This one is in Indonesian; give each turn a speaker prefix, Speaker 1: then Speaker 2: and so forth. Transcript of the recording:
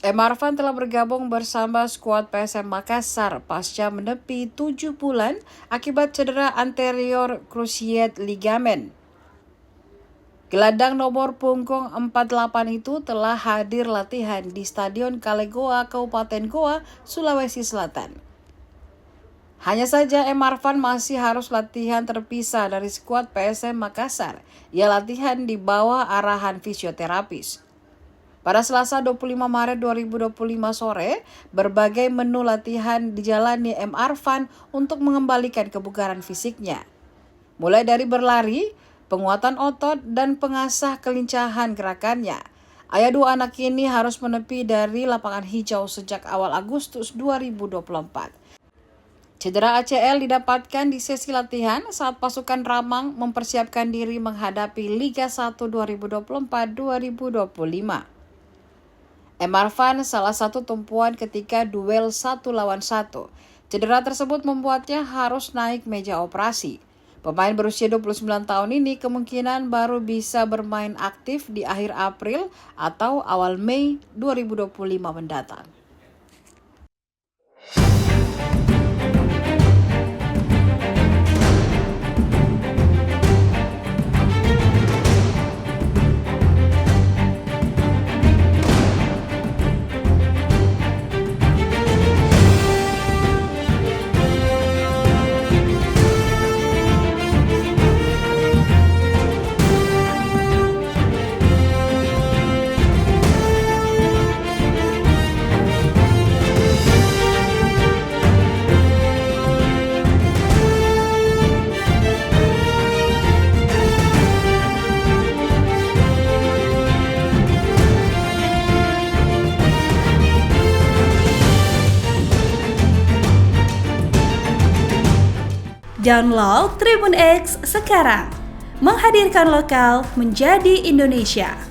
Speaker 1: Marvan telah bergabung bersama skuad PSM Makassar pasca menepi 7 bulan akibat cedera anterior cruciate ligament. Gelandang nomor punggung 48 itu telah hadir latihan di Stadion Kalegoa, Kabupaten Goa, Sulawesi Selatan. Hanya saja Marvan masih harus latihan terpisah dari skuad PSM Makassar. Ia latihan di bawah arahan fisioterapis. Pada Selasa 25 Maret 2025 sore, berbagai menu latihan dijalani Marvan untuk mengembalikan kebugaran fisiknya. Mulai dari berlari, penguatan otot, dan pengasah kelincahan gerakannya. Ayah dua anak ini harus menepi dari lapangan hijau sejak awal Agustus 2024. Cedera ACL didapatkan di sesi latihan saat pasukan Ramang mempersiapkan diri menghadapi Liga 1 2024-2025. Marvan salah satu tumpuan ketika duel 1 lawan 1. Cedera tersebut membuatnya harus naik meja operasi. Pemain berusia 29 tahun ini kemungkinan baru bisa bermain aktif di akhir April atau awal Mei 2025 mendatang.
Speaker 2: Download Tribun X sekarang, menghadirkan lokal menjadi Indonesia.